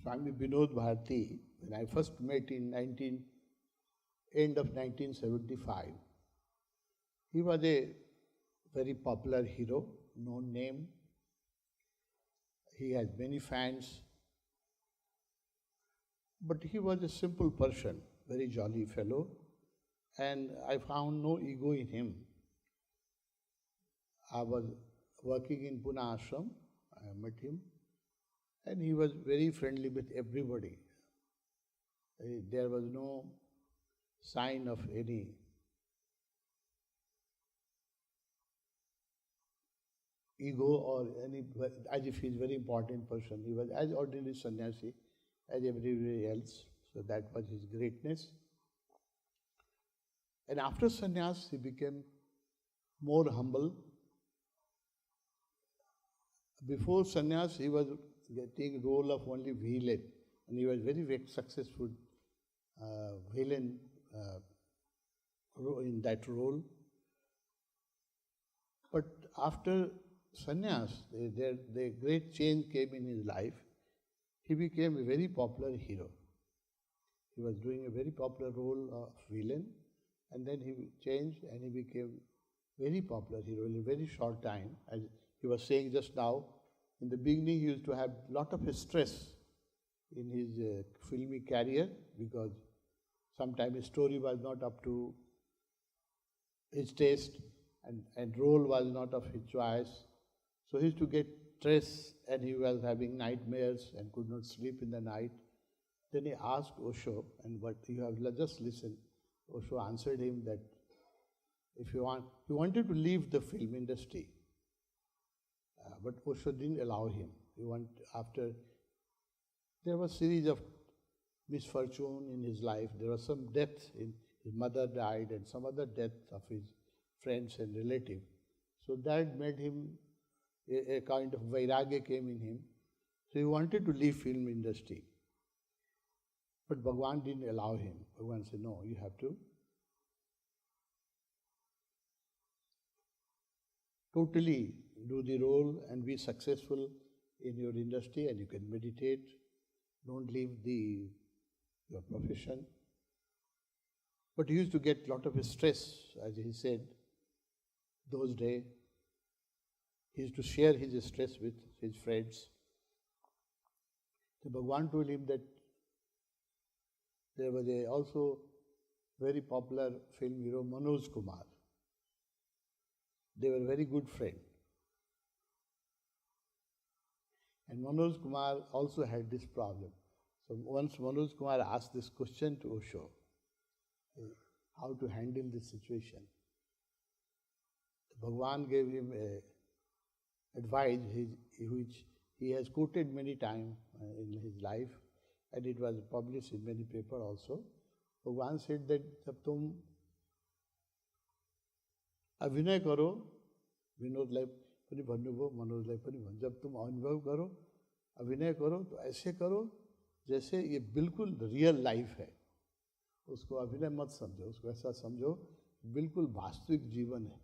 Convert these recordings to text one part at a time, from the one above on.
Swami Vinod Bharati, when I first met in end of 1975, he was a very popular hero, known name. He has many fans, but he was a simple person, very jolly fellow, and I found no ego in him. I was working in Pune Ashram, I met him, and he was very friendly with everybody. There was no sign of any ego or any, as if he's a very important person. He was as ordinary sannyasi as everybody else. So that was his greatness. And after sannyas, he became more humble. Before sannyas, he was getting role of only villain, and he was very successful villain in that role. But after sannyas, the great change came in his life. He became a very popular hero. He was doing a very popular role of villain, and then he changed and he became very popular hero in a very short time. As he was saying just now, in the beginning he used to have a lot of stress in his filmy career because sometimes his story was not up to his taste and role was not of his choice. So he used to get stress and he was having nightmares and could not sleep in the night. Then he asked Osho, and what you have just listened, Osho answered him that if you want, he wanted to leave the film industry. But Osho didn't allow him. After there was a series of misfortune in his life, there was some death, his mother died and some other death of his friends and relatives. So that made him, a kind of vairagya came in him. So he wanted to leave film industry. But Bhagwan didn't allow him. Bhagwan said, no, you have to totally do the role and be successful in your industry, and you can meditate. Don't leave your profession. But he used to get a lot of stress, as he said, those days. He used to share his stress with his friends. So Bhagwan told him that there was also very popular film hero, Manoj Kumar. They were very good friends. And Manoj Kumar also had this problem. So once Manoj Kumar asked this question to Osho, how to handle this situation. Bhagwan gave him advice which he has quoted many times in his life, and it was published in many papers also. Bhagwan said that जब तुम अभिनय करो, विनोदलाई पनि भन्नुभयो, मनोजलाई पनि भन्नु, जब तुम अनुभव करो, अभिनय करो तो ऐसे करो जैसे ये बिल्कुल रियल लाइफ है. उसको अभिनय मत समझो, उसको ऐसा समझो बिल्कुल वास्तविक जीवन है.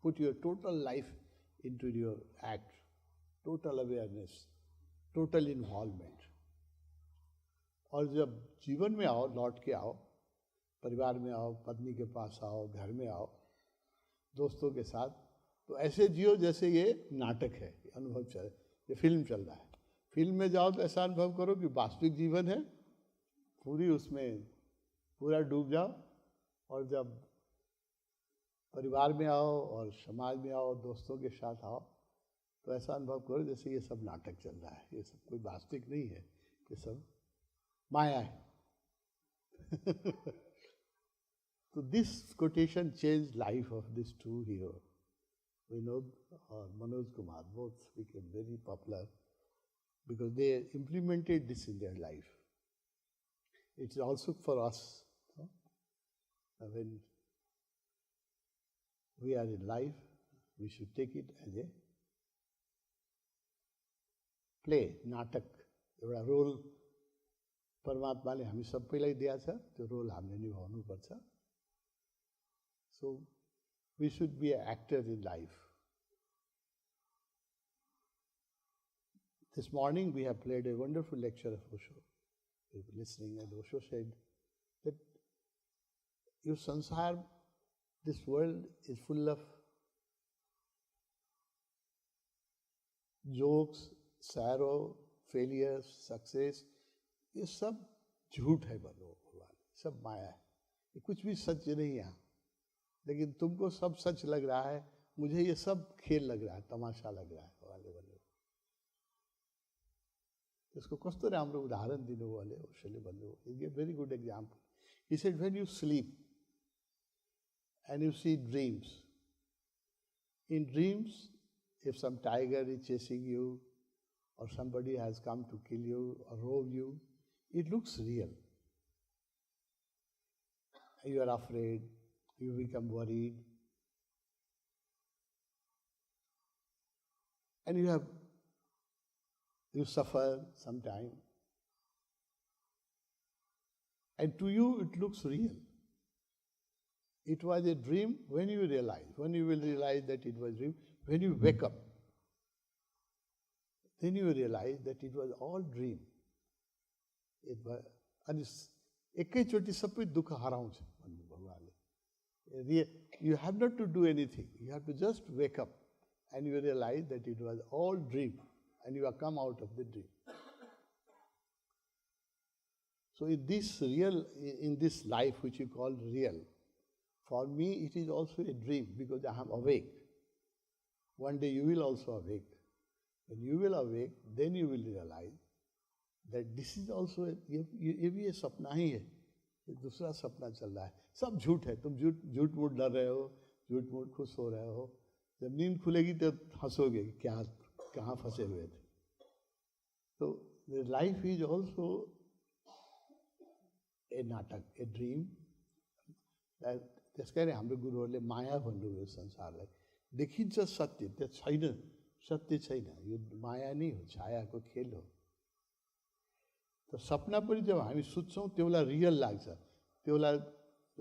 Put your total life into your act, total awareness, total involvement. और जब जीवन में आओ, लौट के आओ, परिवार में आओ, पत्नी के पास आओ, घर में आओ, दोस्तों के साथ, तो ऐसे जियो जैसे ये नाटक है, अनुभव चल, ये फिल्म चल रहा है. फिल्म में जाओ तो ऐसा अनुभव करो कि वास्तविक जीवन है, पूरी उसमें पूरा डूब जाओ. और जब परिवार में आओ और समाज में आओ, दोस्तों के साथ आओ, तो ऐसा अनुभव करो जैसे ये सब नाटक चल रहा है, ये सब कोई वास्तविक नहीं है, ये सब माया है. So this quotation changed life of these two heroes, Vinod or Manoj Kumar. Both became very popular because they implemented this in their life. It's also for us. When we are in life, we should take it as a play, नाटक. एउटा role परमात्माले हामी सबैलाई दिएको छ, त्यो role हामीले निभाउनु पर्छ. So we should be an actor in life. This morning we have played a wonderful lecture of Osho. We were listening, and Osho said that your sansar, this world is full of jokes, sorrow, failures, success. ये सब झूठ है बनो भगवान, सब माया है, ये कुछ भी सच नहीं यहाँ. लेकिन तुमको सब सच लग रहा है, मुझे ये सब खेल लग रहा है, तमाशा लग रहा है वाले बने. इसको कस्तो राम्रो उदाहरण दिनु वाले ओशोले भन्नु. He gave very good example. He said when you sleep and you see dreams, in dreams if some tiger is chasing you or somebody has come to kill you or rob you, it looks real. You are afraid, you become worried, and you suffer sometime. And to you it looks real. It was a dream when you will realize that it was a dream, when you wake up, then you realize that it was all dream. It was, and एकैचोटि सबै दुःख हराउँछ भन्नु भगवानले. You have not to do anything. You have to just wake up and you realize that it was all dream and you have come out of the dream. So in this life which you call real, for me it is also a dream because I am awake. One day you will also awake. When you will awake, then you will realize that this is also ये भी एक सपना ही है, ये दूसरा सपना चल रहा है. सब झूठ है. तुम झूठ मूठ डर रहे हो, झूठ मूठ खुश हो रहे हो. जब नींद खुलेगी तब हंसोगे कि क्या कहाँ फंसे हुए थे. तो लाइफ इज ऑल्सो ए नाटक, ए ड्रीम. त्यस कारण हाम्रो गुरुहरूले माया भन्नुभयो संसारलाई. देखिन्छ सत्य, त्यो छैन, सत्य छैन, यो माया नै हो, छायाको खेल हो. तो सपना पनि जब हामी सुत्छौँ त्यो बेला रियल लाग्छ, त्यो बेला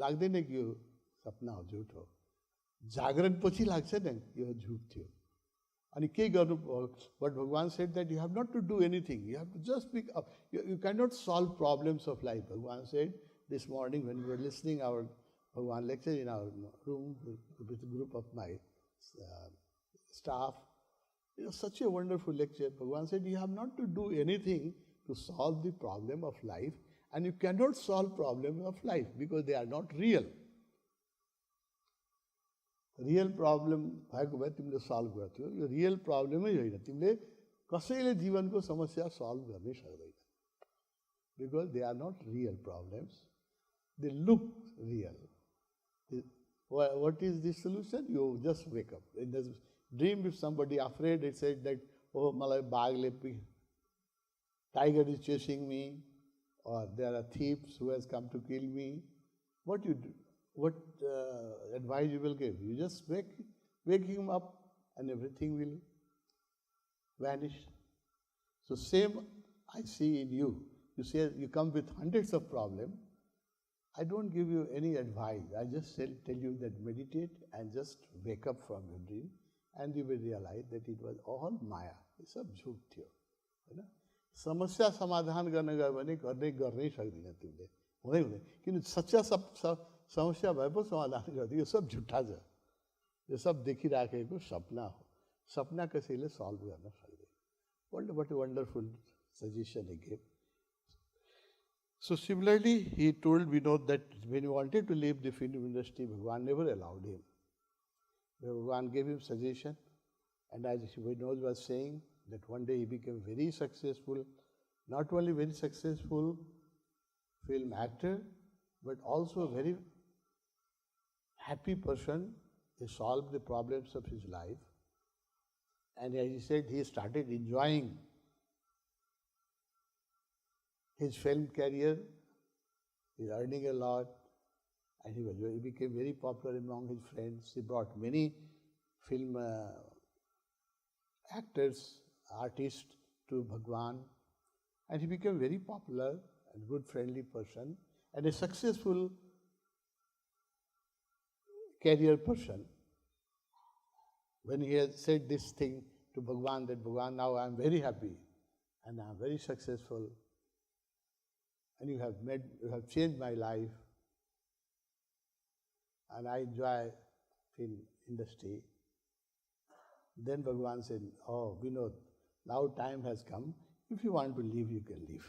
लाग्दैन कि यो सपना हो, झुट हो. जागरण पछि लाग्छ नि यो झुट थियो. अनि के गर्नु, but Bhagwan said that you have not to do anything, you have to just pick up. You can not solve problems of life. Bhagwan said this morning when we were listening our Bhagwan lecture in our room with group of my staff. It was such a wonderful lecture. Bhagavan said, you have not to do anything to solve the problem of life, and you cannot solve problems of life because they are not real. Real problem भएको भए तिमीले solve गर्थ्यौ. यो real प्रब्लमै होइन. तिमीले कसैले जीवनको समस्या solve गर्नै सक्दैन. Because they are not real problems. They look real. What is the solution? You just wake up. In the dream, if somebody afraid, it said that, oh, malai baghle, tiger is chasing me, or there are thieves who has come to kill me. What you do? What advice you will give? You just wake him up, and everything will vanish. So same I see in you. You say you come with hundreds of problems. I don't give you any advice. I just tell you that meditate and just wake up from your dream, and you will realize that it was all Maya. ये सब झूठ थियो, है ना. समस्या समाधान गर्ने गयो भने गर्नै सक्दैन तिमीले, हुँदैन. किन सच्चा समस्या भए पो समाधान गर्दै. यो सब झुट्टा छ. यो सब देखिराखेको सपना हो. सपना कसैले सल्भ गर्न सक्दैन. What a wonderful suggestion he gave. So similarly, he told Vinod that when he wanted to leave the film industry, Bhagavan never allowed him. Bhagavan gave him suggestion, and as Vinod was saying, that one day he became very successful, not only very successful film actor, but also a very happy person. He solved the problems of his life, and as he said, he started enjoying his film career. He's earning a lot, and he became very popular among his friends. He brought many film actors, artists to Bhagwan, and he became very popular and good friendly person and a successful career person. When he had said this thing to Bhagwan, that Bhagwan, now I am very happy. and I'm very successful, and you have changed my life, and I enjoy film industry. Then Bhagavan said, oh, Vinod, now time has come. If you want to leave, you can leave.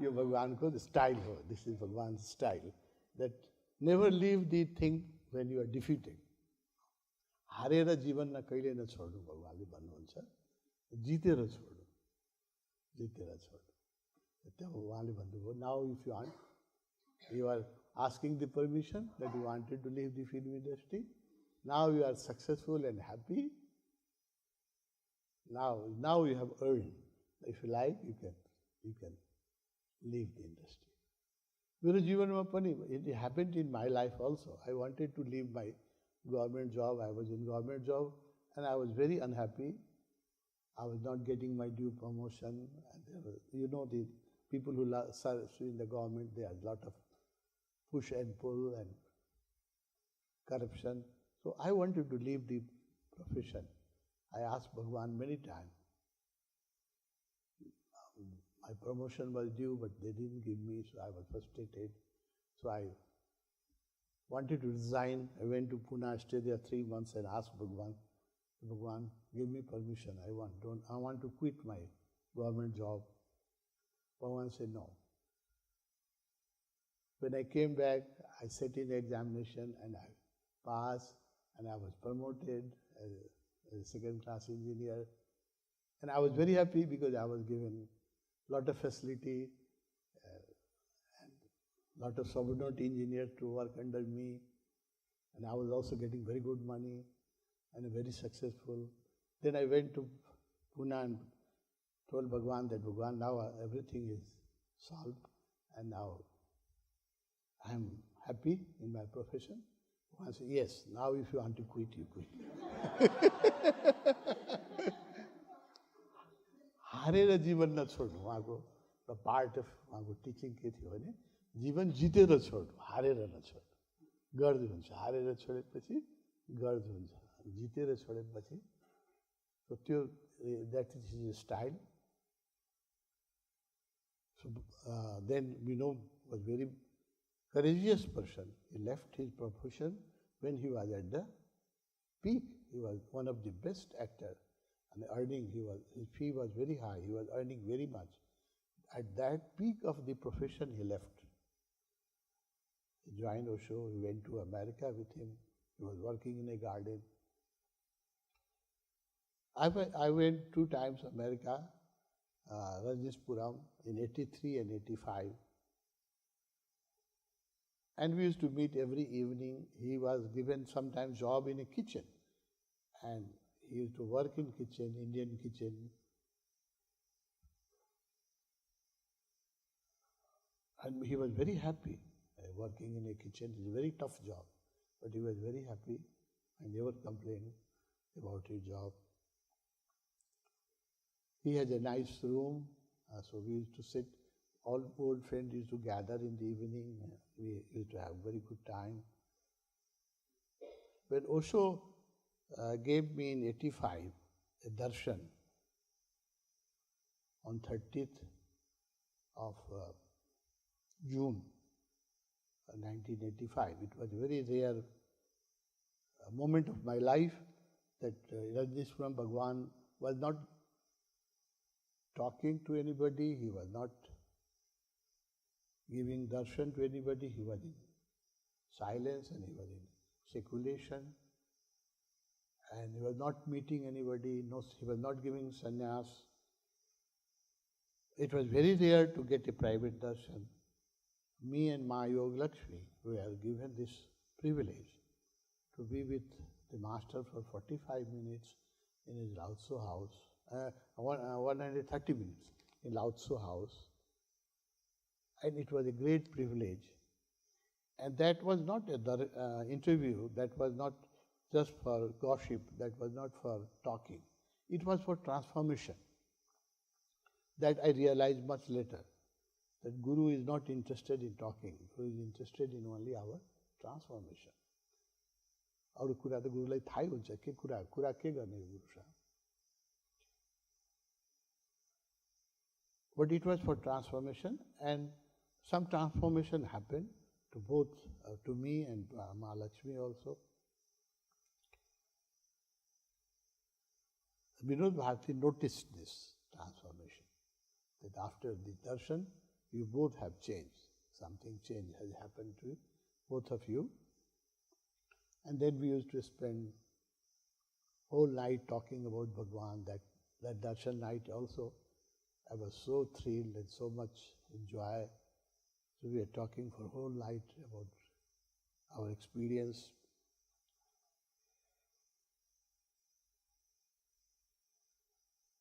You Bhagavan ko the style ho. This is Bhagavan's style. That never leave the thing when you are defeated. हारेर जीवन न कहिले नछोड्नु भगवानले भन्नुहुन्छ, जितेर छोड्नु, जितेर छोड्नु. त्यहाँ उहाँले भन्नुभयो, now if you want, you are asking the permission that you wanted to leave the film industry. Now you are successful and happy. Now you have earned. If you like, you can leave the industry. मेरो जीवनमा पनि it happened in my life also. I wanted to leave my government job. I was in government job and I was very unhappy. I was not getting my due promotion. And the people who serve in the government, there are a lot of push and pull and corruption. So I wanted to leave the profession. I asked Bhagavan many times. My promotion was due, but they didn't give me, so I was frustrated. So I wanted to resign. I went to Pune, stayed there 3 months and asked Bhagavan, Bhagavan, give me permission. I want to quit my government job. Bhagavan said no. When I came back, I sat in examination and I passed and I was promoted as a second-class engineer. And I was very happy because I was given a lot of facility and a lot of Sw.Vinod engineers to work under me. And I was also getting very good money and very successful. Then I went to Pune and told Bhagavan that Bhagavan, now everything is solved and now I am happy in my profession. Bhagavan said, yes, now if you want to quit, you quit. हारेर जीवन नछोड्नु उहाँको part of उहाँको teaching के थियो भने जीवन जितेर छोड्नु, हारेर नछोड्नु. गर्दै हुन्छ, हारेर छोडेपछि गर्दै हुन्छ, जितेर छोडेपछि त्यो that is his style. So then Vinod was very courageous person. He left his profession when he was at the peak. He was one of the best actors. And earning, his fee was very high. He was earning very much. At that peak of the profession, he left. He joined Osho. He went to America with him. He was working in a garden. I went 2 times America, Rajneeshpuram in 83 and 85. And we used to meet every evening. He was given sometimes job in a kitchen. And he used to work in kitchen, Indian kitchen. And he was very happy working in a kitchen. It's a very tough job, but he was very happy. I never complained about his job. He has a nice room, so we used to sit. All old friends used to gather in the evening. We used to have very good time. When Osho gave me in 85 a darshan on 30th of June 1985. It was a very rare moment of my life that Rajneeshpuram Bhagavan was not talking to anybody, he was not giving darshan to anybody, he was in silence and he was in seculation. And he was not meeting anybody, he was not giving sannyas. It was very rare to get a private darshan. Me and Ma Yog Lakshmi were given this privilege to be with the master for 45 minutes in his Lautso house, 130 minutes in Lautso house. And it was a great privilege. And that was not an interview, that was not just for gossip, that was not for talking. It was for transformation. That I realized much later, that Guru is not interested in talking, Guru is interested in only our transformation. अरू कुरा त गुरुलाई थाहै हुन्छ के कुरा के गर्ने गुरुसँग. But it was for transformation, and some transformation happened to both, to me and Mahalakshmi also. Vinod Bharati noticed this transformation, that after the darshan, you both have changed. Something change has happened to both of you. And then we used to spend whole night talking about Bhagwan. That darshan night also, I was so thrilled and so much enjoy. So we were talking for whole night about our experience.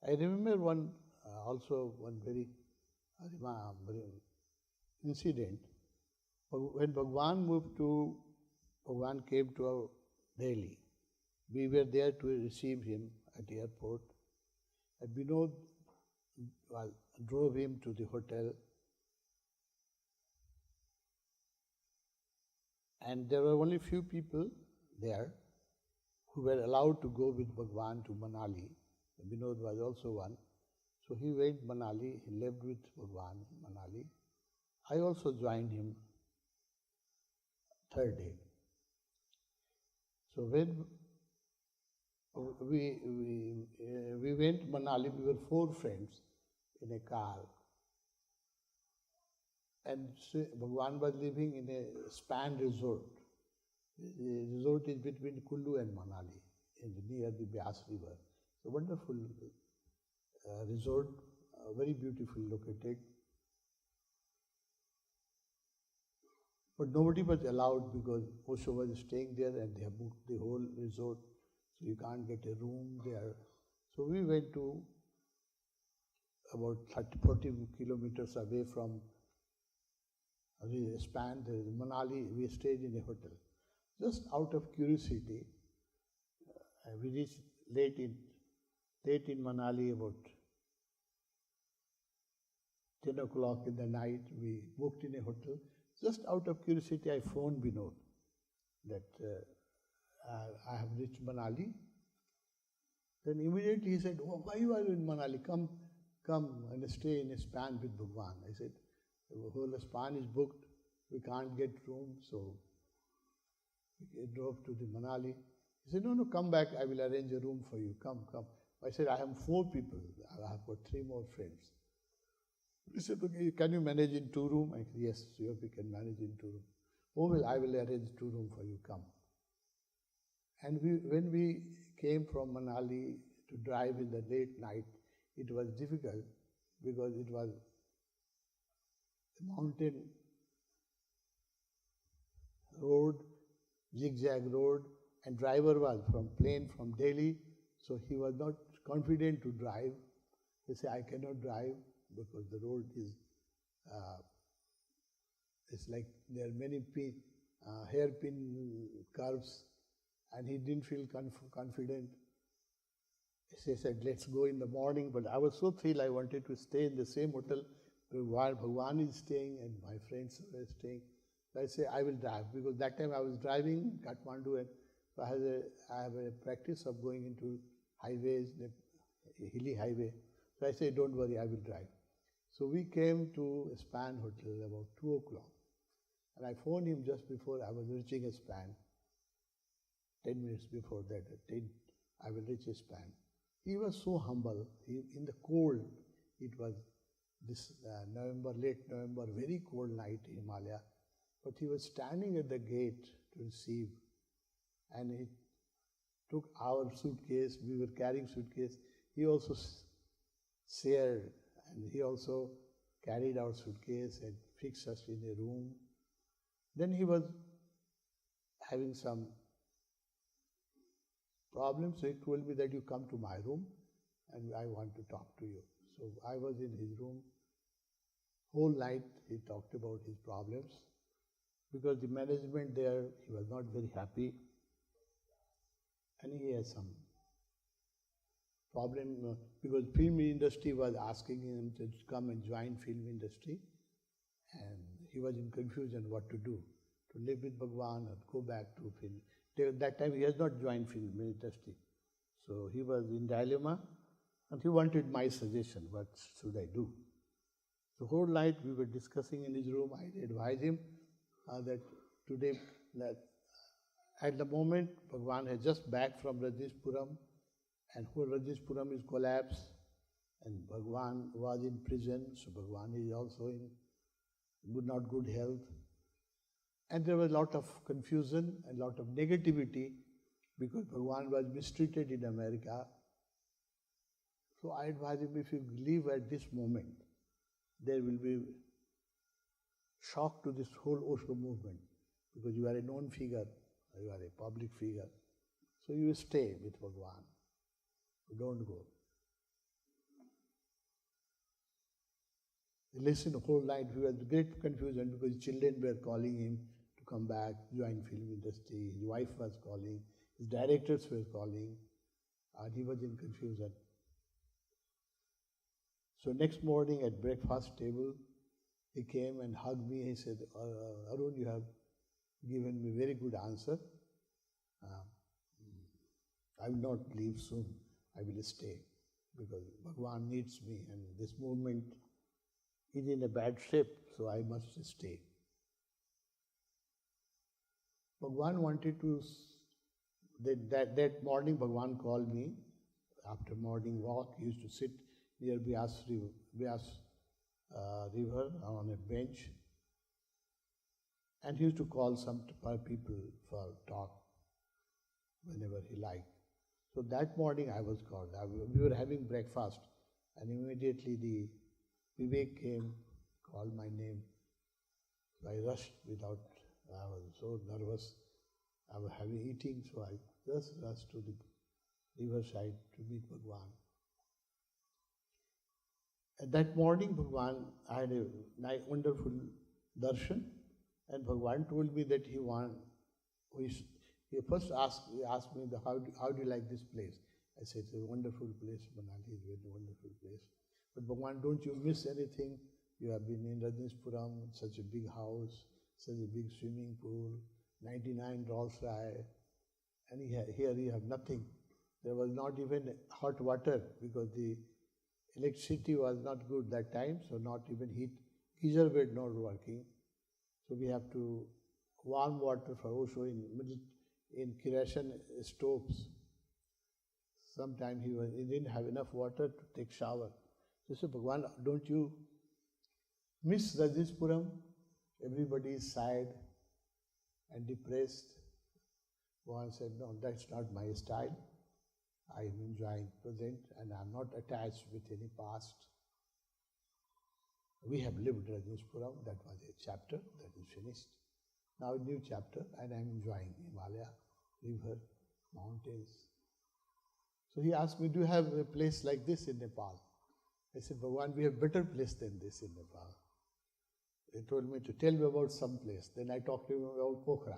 I remember one very incident. When Bhagwan came to our Delhi, we were there to receive him at the airport. And Vinod drove him to the hotel. And there were only few people there who were allowed to go with Bhagwan to Manali. Vinod was also one. So he went Manali, he lived with Bhagwan in Manali. I also joined him third day. So when we went Manali, we were 4 friends in a car. And Bhagwan was living in a span resort. The resort is between Kullu and Manali, near the Beas River. It's a wonderful resort, very beautifully located. But nobody was allowed because Osho was staying there and they have booked the whole resort, so you can't get a room there. So we went to about 40 kilometers away from the span, Manali. We stayed in a hotel. Just out of curiosity, we reached late in Manali, about 10 o'clock in the night. We booked in a hotel. Just out of curiosity, I phoned Vinod that I have reached Manali. Then immediately he said, "Oh, why are you in Manali? Come and stay in a span with Bhagwan." I said, "The whole span is booked. We can't get room, so we drove to the Manali." He said, "No, come back. I will arrange a room for you. Come." I said, "I have 4 people. I have got 3 more friends." He said, "Okay, can you manage in 2 rooms?" I said, "Yes, sure, we can manage in 2 rooms." "Oh, well, I will arrange 2 rooms for you. Come." And when we came from Manali to drive in the late night, it was difficult because it was a mountain road, zigzag road, and driver was from Delhi, so he was not confident to drive. He said, "I cannot drive because the road is, it's like there are many hairpin curves," and he didn't feel confident. He said, "Let's go in the morning," but I was so thrilled, I wanted to stay in the same hotel where Bhagwan is staying and my friends were staying. So I said, "I will drive," because that time I was driving in Kathmandu, and so I have a practice of going into highways, the hilly highway. So I said, "Don't worry, I will drive." So we came to a Span hotel about 2 o'clock, and I phoned him just before I was reaching a Span. 10 minutes before that, I will reach a Span. He was so humble. In the cold, it was this late November, very cold night in Himalaya, but he was standing at the gate to receive, and he took our suitcase. We were carrying suitcase. He also shared, and he also carried our suitcase and fixed us in a room. Then he was having some problems, so he told me that you come to my room and I want to talk to you. So I was in his room. Whole night he talked about his problems because the management there, he was not very happy, and he has some problem because film industry was asking him to come and join film industry, and he was in confusion what to do, to live with Bhagwan or go back to film. That time he has not joined film industry. So he was in dilemma and he wanted my suggestion, what should I do? The whole night we were discussing in his room. I advised him that today, that at the moment, Bhagwan has just back from Rajeshpuram, and whole Rajeshpuram is collapsed, and Bhagwan was in prison, so Bhagwan is also in not good health. And there was a lot of confusion and a lot of negativity because Bhagwan was mistreated in America. So I advise him, if you leave at this moment, there will be shock to this whole Osho movement because you are a known figure, you are a public figure. So you stay with Bhagwan. You don't go. He listened the whole night. He was in great confusion because children were calling him to come back, join film industry. His wife was calling. His directors were calling. And he was in confusion. So next morning at breakfast table, he came and hugged me. He said, Arun, you have given me very good answer. I will not leave soon. I will stay because Bhagwan needs me and this movement is in a bad shape, so I must stay. Bhagwan wanted to, that morning Bhagwan called me. After morning walk, he used to sit near Vyas river on a bench, and he used to call some people for talk whenever he liked. So that morning I was called. We were having breakfast, and immediately the Vivek came, called my name. So I rushed without, I was so nervous. I was having eating, so I just rushed to the riverside to meet Bhagwan. At that morning, Bhagwan, I had a nice, wonderful darshan, and Bhagwan told me that he first asked me, how do you like this place? I said, it's a wonderful place, Manali is a very wonderful place. But Bhagwan, don't you miss anything? You have been in Rajeshpuram, such a big house, such a big swimming pool, 99 Rolls-Royce, and here you have nothing. There was not even hot water because the electricity was not good that time, so not even heat. Geyser were not working. So we have to warm water for Osho in kerosene stoves. Sometime he didn't have enough water to take shower. So I said, Bhagwan, don't you miss Rajeshpuram? Everybody is sad and depressed. Bhagwan said, no, that's not my style. I am enjoying present and I am not attached with any past. We have lived Rajeshpuram, that was a chapter, that is finished. Now a new chapter, and I am enjoying Himalaya, river, mountains. So he asked me, do you have a place like this in Nepal? I said, Bhagwan, we have better place than this in Nepal. He told me to tell me about some place. Then I talked to him about Pokhara.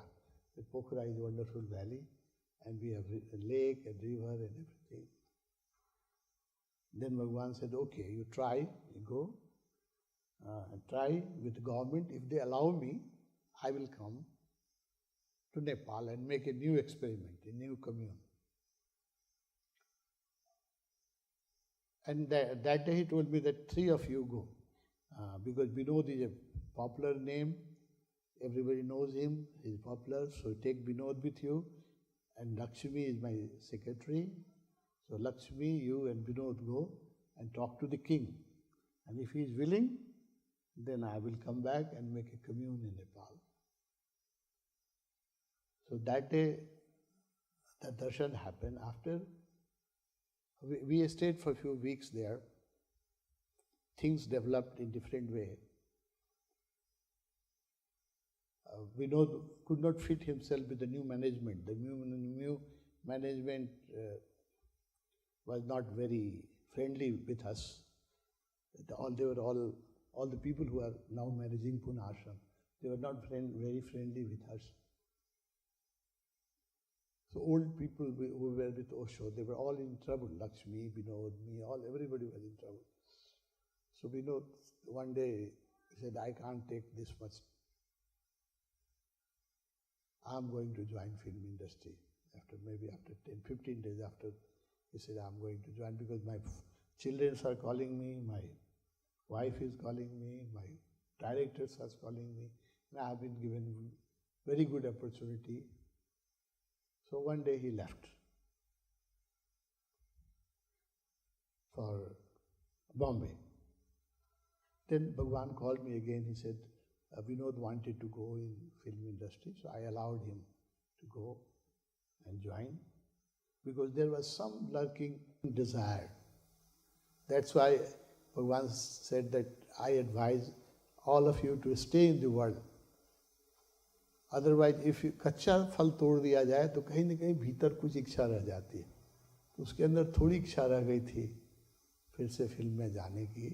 That Pokhara is a wonderful valley, and we have a lake and river and everything. Then Bhagwan said, okay, you try, you go, try with the government. If they allow me, I will come to Nepal and make a new experiment, a new commune. And that day he told me that 3 of you go, because Vinod is a popular name, everybody knows him, he is popular, so take Vinod with you, and Lakshmi is my secretary. So Lakshmi, you and Vinod go and talk to the king. And if he is willing, then I will come back and make a commune in Nepal. So that day, the darshan happened. After, we stayed for a few weeks there. Things developed in different way. Vinod could not fit himself with the new management. The new management was not very friendly with us. All the people who are now managing Pune Ashram, they were not very friendly with us. So old people who were with Osho, they were all in trouble. Lakshmi, Vinod, me, everybody was in trouble. So Vinod, one day, he said, I can't take this much. I'm going to join film industry. Maybe after 10, 15 days after, he said, I'm going to join because my children are calling me, my wife is calling me, my directors are calling me, and I have been given very good opportunity. So one day he left for Bombay. Then Bhagwan called me again. He said, Vinod wanted to go in film industry, so I allowed him to go and join, because there was some lurking desire. That's why Bhagwan said that I advise all of you to stay in the world. Otherwise, if कच्चा फल तोड़ दिया जाए तो कहीं न कहीं भीतर कुछ इच्छा रह जाती है. तो उसके अंदर थोड़ी इच्छा रह गई थी फिर से फिल्म में जाने की,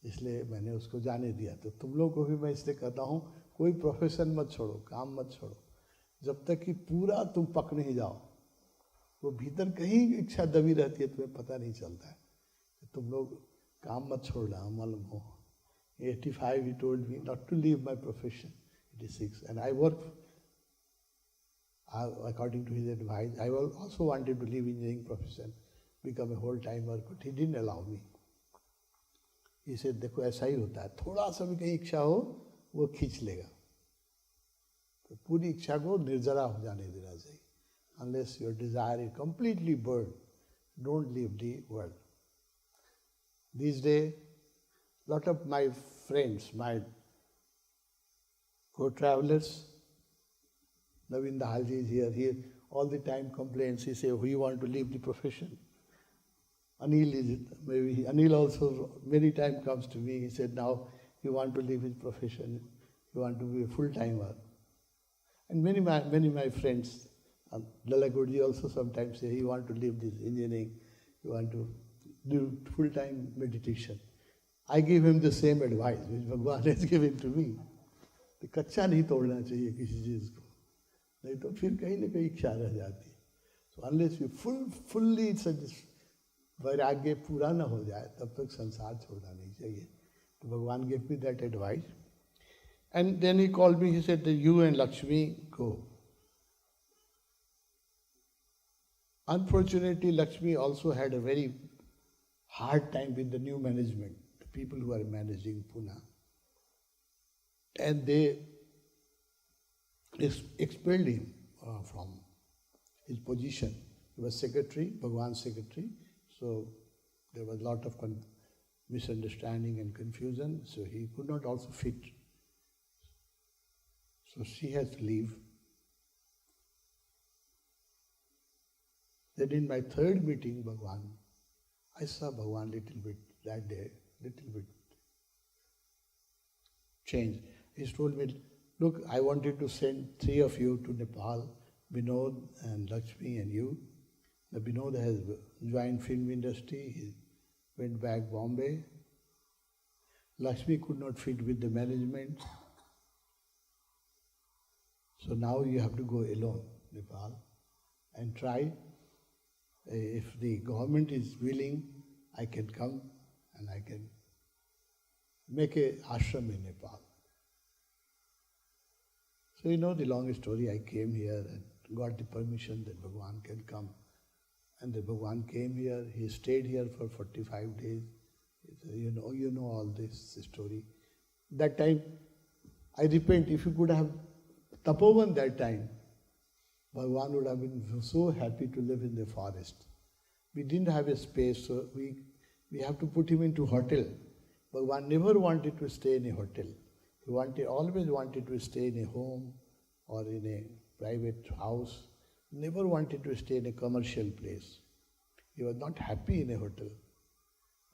इसलिए मैंने उसको जाने दिया. तो तुम लोग को भी मैं इसलिए कहता हूँ, कोई प्रोफेशन मत छोड़ो, काम मत छोड़ो, जब तक कि पूरा तुम पक नहीं जाओ. वो भीतर कहीं इच्छा दबी रहती है, तुम्हें पता नहीं चलता है. तुम लोग काम मत छोड़ना. मालूम हो 85 he told me not to leave my profession. 86 and I worked according to his advice. I also wanted to leave engineering profession, become a whole timer, but he didn't allow me. He said, देखो ऐसा ही होता है, थोड़ा सा भी कहीं इच्छा हो वो खींच लेगा. तो पूरी इच्छा को निर्जरा हो जाने देना चाहिए. Unless your desire is completely burned, don't leave the world. These days, lot of my friends, my co-travelers, Naveen Dahalji is here. He all the time complains. He says, we want to leave the profession. Anil is maybe Anil also many times comes to me. He said, now he want to leave his profession. He want to be a full-timer. And many my friends, Lalagurji also sometimes say he want to leave this engineering. He want to do full-time meditation. I give him the same advice which Bhagwan has given to me. तो कच्चा नहीं तोड़ना चाहिए किसी चीज़ को, नहीं तो फिर कहीं न कहीं इच्छा रह जाती है. So unless you fully वैराग्य पूरा न हो जाए तब तक संसार छोड़ना नहीं चाहिए. तो भगवान gave me that advice. And then he called me, he said that you and Lakshmi go. Unfortunately, Lakshmi also had a very hard time with the new management, the people who are managing Pune. And they expelled him from his position. He was secretary, Bhagwan's secretary, so there was a lot of misunderstanding and confusion, so he could not also fit. So she has to leave. Then in my third meeting, Bhagwan, I saw Bhagwan little bit that day, little bit change. He told me, look, I wanted to send 3 of you to Nepal, Vinod and Lakshmi and you. The Vinod has joined film industry, he went back Bombay. Lakshmi could not fit with the management. So now you have to go alone, Nepal, and try. If the government is willing, I can come and I can make a ashram in Nepal. So you know the long story, I came here and got the permission that Bhagwan can come. And the Bhagwan came here, he stayed here for 45 days. You know all this story. That time, I repent, if you could have Tapoban that time, Bhagwan would have been so happy to live in the forest. We didn't have a space, so we have to put him into hotel. Bhagwan never wanted to stay in a hotel. He always wanted to stay in a home or in a private house. Never wanted to stay in a commercial place. He was not happy in a hotel.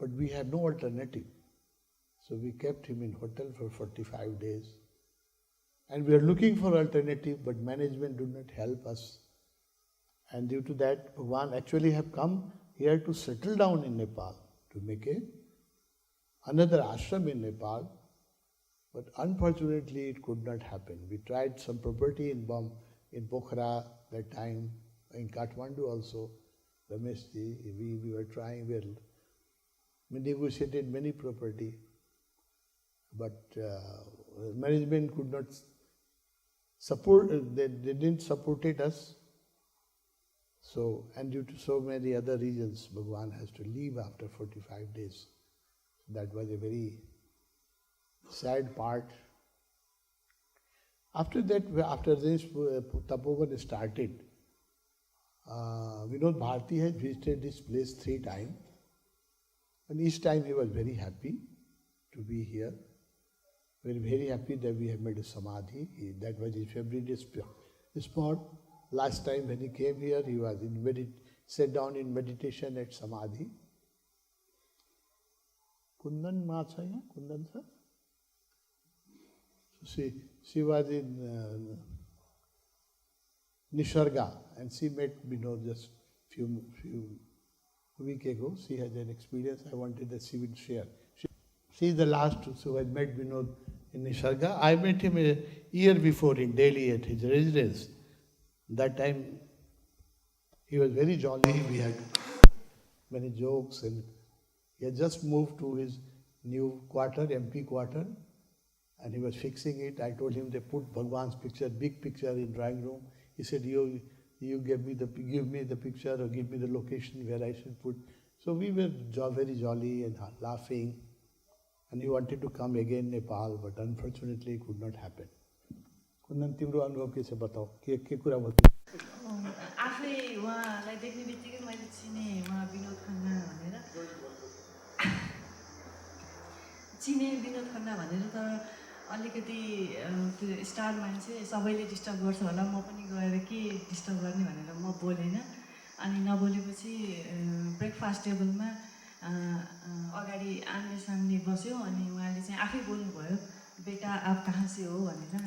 But we had no alternative. So we kept him in hotel for 45 days. And we are looking for alternative, but management did not help us. And due to that, Bhagwan actually have come here to settle down in Nepal, to make another ashram in Nepal. But unfortunately, it could not happen. We tried some property in Pokhara that time, in Kathmandu also, Rameshji, we were trying, we negotiated many property, but management could not support, they didn't support us. So, and due to so many other reasons, Bhagwan has to leave after 45 days. That was a very sad part. After that, after this Tapoban started, Vinod Bharati had visited this place 3 times, and each time he was very happy to be here. Very, very happy that we have made a samadhi. That was his favorite spot. Last time when he came here, he was sat down in meditation at samadhi. Kundan ma cha ya? Kundan sir? She was in Nisarga, and she met Vinod just few weeks ago. She had an experience I wanted that she would share. She is the last who had met Vinod in Nisarga. I met him a year before in Delhi at his residence. That time he was very jolly. We had many jokes, and he had just moved to his new quarter, MP quarter, and he was fixing it. I told him they put Bhagwan's picture, big picture in drawing room. He said, you give me the picture or give me the location where I should put. So we were very jolly and laughing. And he wanted to come again Nepal, but unfortunately it could not happen. कुन्दन तिम्रो अनुभव के छ बताऊ के कुरा भयो आफै उहाँलाई देख्ने बित्तिकै मैले चिने उहाँ विनोद खन्ना भनेर तर अलिकति त्यो स्टार मान्छे सबैले डिस्टर्ब गर्छ होला म पनि गएर के डिस्टर्ब गर्ने भनेर म बोलेन अनि नबोलेपछि ब्रेकफास्ट टेबलमा अगाडि आम्ने सामने बस्यो अनि उहाँले चाहिँ आफै बोल्नुभयो बेटा आप कहाँ से हो भनेर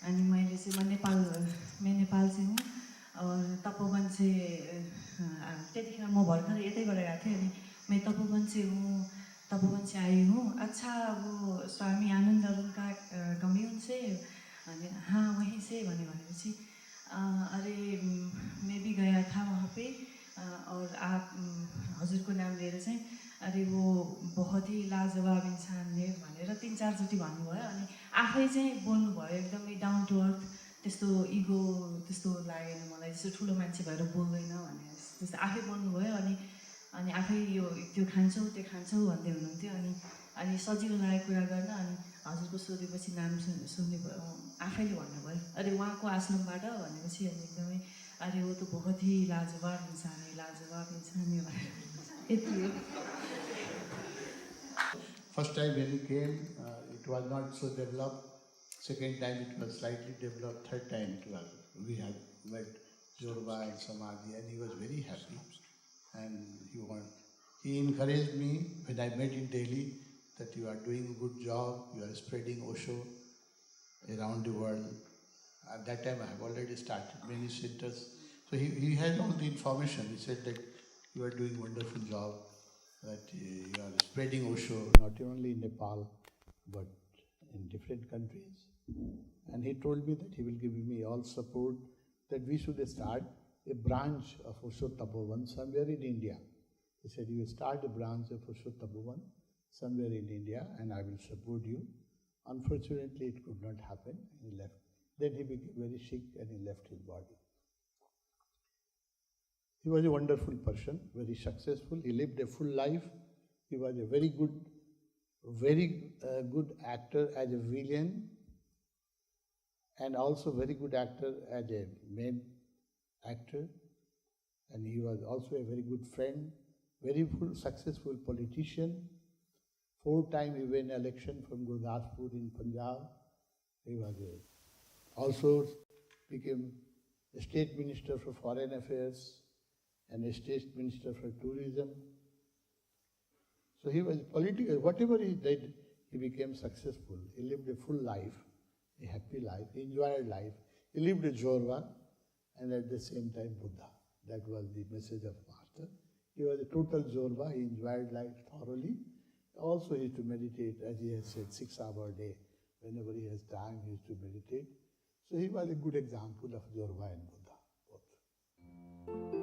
अनि मैले चाहिँ मैं नेपाल से हूँ और तपोवन से त्यतिखेर म भर्खर यतैबाट गएको थिएँ अनि मैं तपोवन से हूँ तपोवन से आई हूँ अच्छा वो स्वामी आनंद अरुण का कम्यून से अनि हाँ वहीं से भनेपछि अरे मैं भी गया था वहाँ पे और आप हजुर को नाम लिएर चाहिँ अरे वो बहुत ही लाजवाब इंसान है भनेर 3-4 चोटि भन्नुभयो अनि आफै चाहिँ बोल्नुभयो एकदमै डाउन टु अर्थ त्यस्तो इगो त्यस्तो लागेन मलाई त्यस्तो ठुलो मान्छे भएर बोल्दैन भने त्यस्तो आफै बोल्नुभयो अनि आफै यो त्यो खान्छौ त्यो खान्छौ भन्दै हुनुहुन्थ्यो अनि सजिलो लागेको कुरा गर्न अनि हजुरको सोधेपछि नाम सुन्ने भयो आफैले भन्नुभयो अरे उहाँको आश्रमबाट भनेपछि अनि एकदमै अरे वो तो बहुत ही लाजवाब इंसान है यति हो First time when he came, it was not so developed. Second time it was slightly developed. Third time we had met Jorba and Samadhi, and he was very happy. And he encouraged me when I met in Delhi that you are doing a good job, you are spreading Osho around the world. At that time I have already started many centers. So he had all the information. He said that you are doing a wonderful job, that you are spreading Osho not only in Nepal but in different countries. And he told me that he will give me all support, that we should start a branch of Osho Tapoban somewhere in India. He said, you will start a branch of Osho Tapoban somewhere in India and I will support you. Unfortunately, it could not happen. He left. Then he became very sick and he left his body. He was a wonderful person, very successful. He lived a full life. He was a very good actor as a villain, and also very good actor as a main actor. And he was also a very good friend, very successful politician. 4 times he won election from Gurdaspur in Punjab. He was also became a state minister for foreign affairs and a state minister for tourism. So he was political. Whatever he did, he became successful. He lived a full life, a happy life. He enjoyed life. He lived a Jorva and at the same time Buddha. That was the message of Master. He was a total Jorva. He enjoyed life thoroughly. Also he used to meditate, as he has said, 6 hours a day. Whenever he has time, he used to meditate. So he was a good example of Jorva and Buddha, both.